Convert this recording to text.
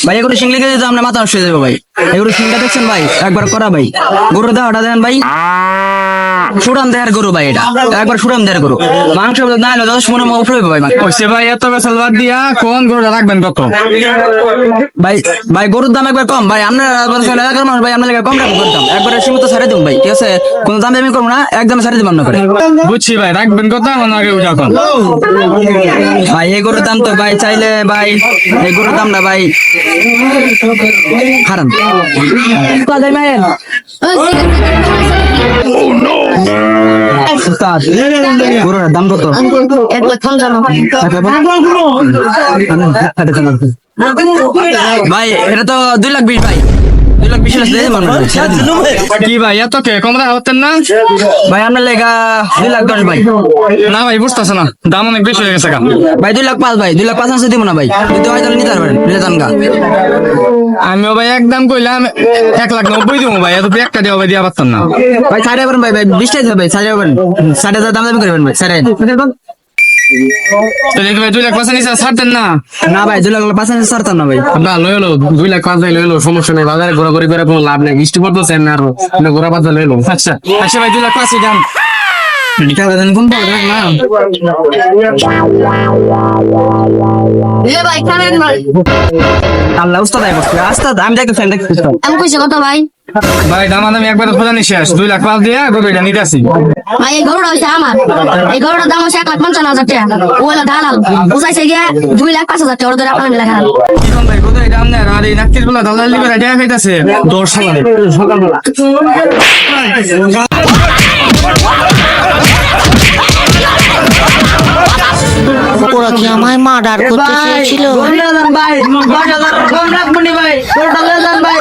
ভাই এগুলো সিংলে গেলে তো আমরা মাথা নষ্ট হয়ে যাবো ভাই। এগুলো সিংটা দেখছেন ভাই, একবার করা ভাই। গরুর দেহটা দেন ভাই, সুরাম দেহের গরু ভাই, এটা একবার সুরাম দেহের গরু। মাংস না হলে 10 মনের উপরে হবে ভাই মাংস। কইছে ভাই এত বেসাল বাদ দিয়া কোন গরুটা রাখবেন কত? ভাই ভাই গরুর দাম একবার কম ভাই, আপনার এলাকার মানুষ ভাই, আপনার কম রাখবো দাম, একবারে সীমিত ছাড়ে দেবো ভাই, ঠিক আছে? কোনো দাম আমি করবো না, একদম ছাড়ে দেবো করে। বুঝছি ভাই, রাখবেন কত এখন আগে উঠা কম। ভাই এই গরুর দাম তো ভাই চাইলে ভাই, এই গরুর দাম না ভাই হারাম। উস্তাদ, গরুর দাম কত? 1,55,000 ভাই এটা তো 2,20,000 ভাই, 2,20,000 কি ভাই এত কে কম রাখা হতেন না? ভাই আপনার লেগা 2,10,000 ভাই। না ভাই বুঝতেছে না, দাম অনেক বেশি হয়ে গেছে গা। ভাই 2,05,000 ভাই, 2,05,000 আছে দিব না ভাই, যদি হয় তাহলে নিতে পারবেন, নিতে চান গা। আমিও ভাই একদম কইলাম 1,90,000 দিব ভাই, এত একটা দেওয়া ভাই দিয়া পারতাম না। ভাই ছাড়ে যাবেন ভাই, ভাই 20টাই হবে ভাই, ছাড়ে যাবেন, 60,000 দাম দামি করবেন ভাই, ছাড়ে। তো দেখি ভাই 2,05,000 নিচে ছাড়তেন না? না ভাই 2,05,000 ছাড়তাম না ভাই। না লয়ে লো 2,05,000 লয়ে লো, সমস্যা নেই, বাজারে ঘোরাঘুরি করে কোনো লাভ নেই, বৃষ্টি পড়তেছে না আরো, ঘোরা বাজার লয়ে লো। আচ্ছা আচ্ছা ভাই 2,05,000 দাম। কোন পাওয়া যায় না ভাই খাবেন ভাই? আল্লাহ উস্তাদ আই বসে আস্তাদ, আমি দেখতে ফ্রেন্ড দেখতে আমি কইছি কত ভাই? ভাই দামাদামি একবার খোঁজানি শেষ, 2,05,000 দিয়া গরুটা নিতেছি। ভাই এই গরুটা হচ্ছে আমার, এই গরুটার দাম হচ্ছে 1,55,000 টাকা। ও হলো দালাল, বুঝাইছে গিয়া 2,05,000 টাকা ওর ধরে আপনার মিলা খান। কি কোন ভাই কোথায় দাম নেই, আর এই নাকির গুলা দালালি করে টাকা খাইতাছে 10 সালে সকালবেলা। ওরা কি আমায় মার্ডার করতে চেয়েছিল? ভাই 10,000 কম রাখবো নি ভাই, 10,000 ভাই।